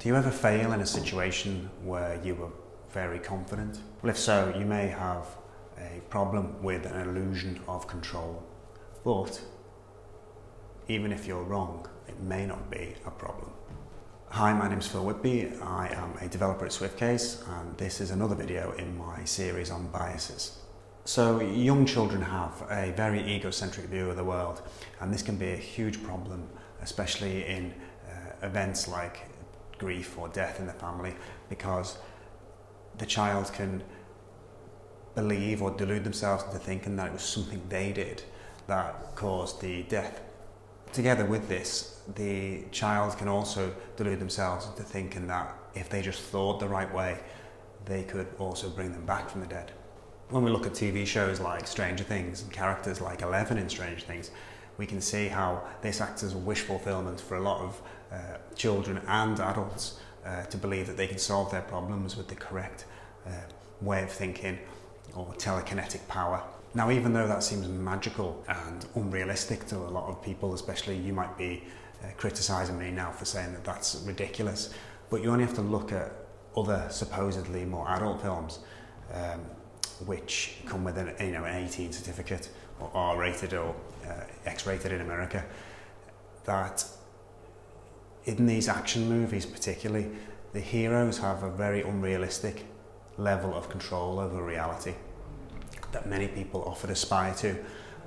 Do you ever fail in a situation where you were very confident? Well, if so, you may have a problem with an illusion of control. But even if you're wrong, it may not be a problem. Hi, my name's Phil Whitby. I am a developer at SwiftCase, and this is another video in my series on biases. So young children have a very egocentric view of the world, and this can be a huge problem, especially in events like grief or death in the family, because the child can believe or delude themselves into thinking that it was something they did that caused the death. Together with this, the child can also delude themselves into thinking that if they just thought the right way, they could also bring them back from the dead. When we look at TV shows like Stranger Things and characters like Eleven in Stranger Things, we can see how this acts as a wish fulfillment for a lot of children and adults to believe that they can solve their problems with the correct way of thinking or telekinetic power. Now, even though that seems magical and unrealistic to a lot of people, especially you might be criticising me now for saying that that's ridiculous, but you only have to look at other supposedly more adult films which come with an 18 certificate or R-rated or X-rated in America, that in these action movies particularly, the heroes have a very unrealistic level of control over reality that many people often aspire to,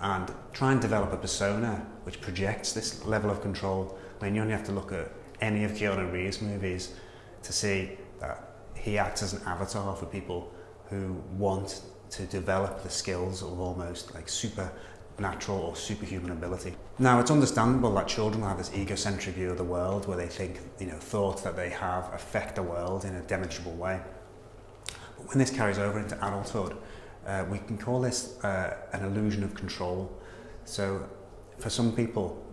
and try and develop a persona which projects this level of control. I mean, you only have to look at any of Keanu Reeves' movies to see that he acts as an avatar for people who want to develop the skills of almost like supernatural or superhuman ability. Now, it's understandable that children will have this egocentric view of the world where they think, thoughts that they have affect the world in a demonstrable way. But when this carries over into adulthood, we can call this an illusion of control. So for some people,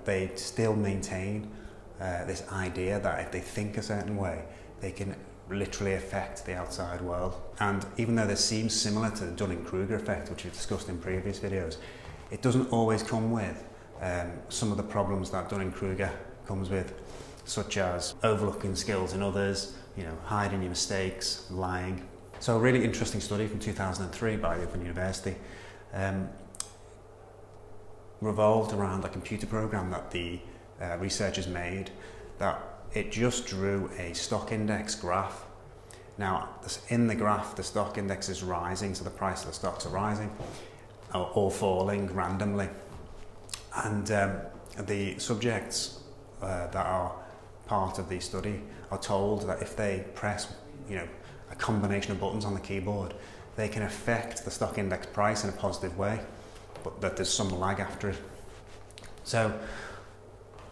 they still maintain this idea that if they think a certain way, they can literally affect the outside world. And even though this seems similar to the Dunning-Kruger effect, which we've discussed in previous videos, it doesn't always come with some of the problems that Dunning-Kruger comes with, such as overlooking skills in others, hiding your mistakes, lying. So a really interesting study from 2003 by Open University revolved around a computer program that the researchers made, that it just drew a stock index graph. Now, in the graph, the stock index is rising, so the price of the stocks are rising or falling randomly. And the subjects that are part of the study are told that if they press, a combination of buttons on the keyboard, they can affect the stock index price in a positive way, but that there's some lag after it. So,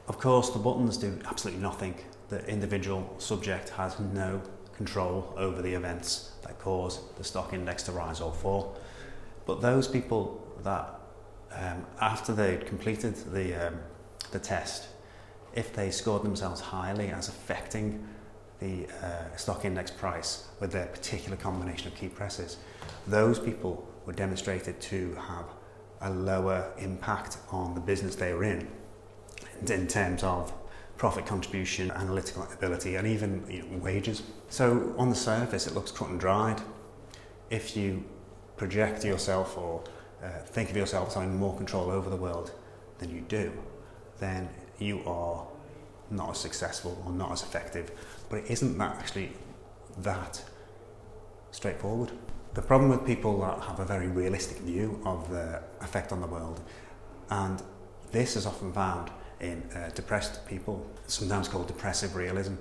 of course, the buttons do absolutely nothing. The individual subject has no control over the events that cause the stock index to rise or fall. But those people that, after they'd completed the test, if they scored themselves highly as affecting the stock index price with their particular combination of key presses, those people were demonstrated to have a lower impact on the business they were in terms of profit contribution, analytical ability, and even wages. So on the surface, it looks cut and dried. If you project yourself or think of yourself as having more control over the world than you do, then you are not as successful or not as effective. But it isn't actually that straightforward. The problem with people that have a very realistic view of the effect on the world, and this is often found in depressed people, sometimes called depressive realism,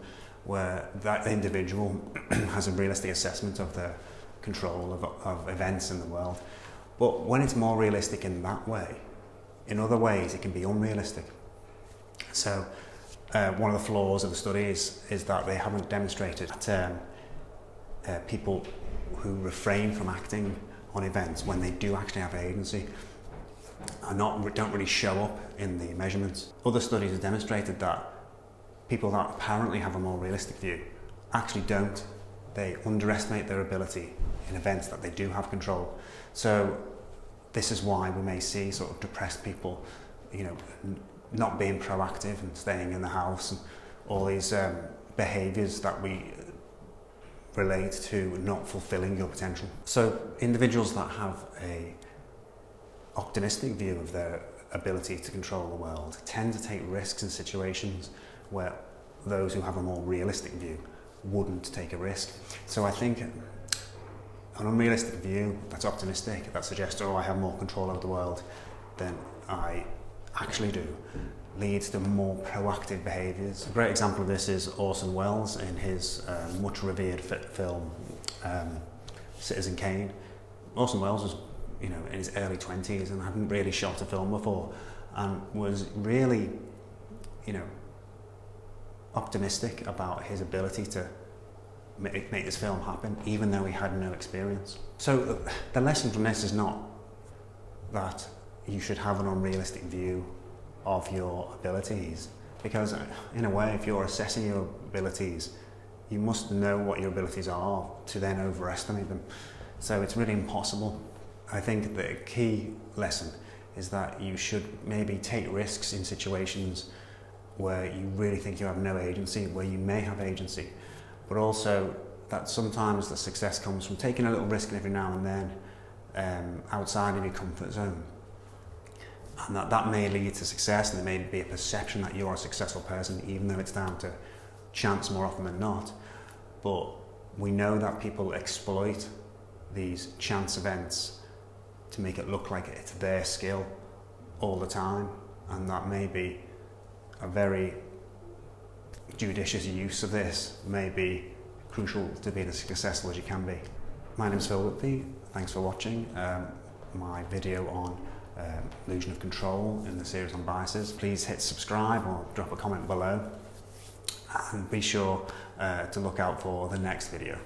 where that individual has a realistic assessment of the control of events in the world. But when it's more realistic in that way, in other ways it can be unrealistic. So one of the flaws of the study is that they haven't demonstrated that people who refrain from acting on events when they do actually have agency don't really show up in the measurements. Other studies have demonstrated that people that apparently have a more realistic view actually don't. They underestimate their ability in events that they do have control. So this is why we may see sort of depressed people, not being proactive and staying in the house, and all these behaviours that we relate to not fulfilling your potential. So individuals that have a optimistic view of their ability to control the world tend to take risks in situations where those who have a more realistic view wouldn't take a risk. So I think an unrealistic view that's optimistic, that suggests, oh, I have more control over the world than I actually do, leads to more proactive behaviours. A great example of this is Orson Welles in his much revered film Citizen Kane. Orson Welles was, you know, in his early 20s and hadn't really shot a film before, and was really, you know, optimistic about his ability to make this film happen, even though he had no experience. So the lesson from this is not that you should have an unrealistic view of your abilities, because in a way, if you're assessing your abilities, you must know what your abilities are to then overestimate them. So it's really impossible. I think the key lesson is that you should maybe take risks in situations where you really think you have no agency, where you may have agency, but also that sometimes the success comes from taking a little risk every now and then outside of your comfort zone. And that may lead to success, and there may be a perception that you're a successful person, even though it's down to chance more often than not. But we know that people exploit these chance events to make it look like it's their skill all the time, and that may be a very judicious use of this, may be crucial to being as successful as you can be. My name's Phil Whitby. Thanks for watching my video on illusion of control in the series on biases. Please hit subscribe or drop a comment below, and be sure to look out for the next video.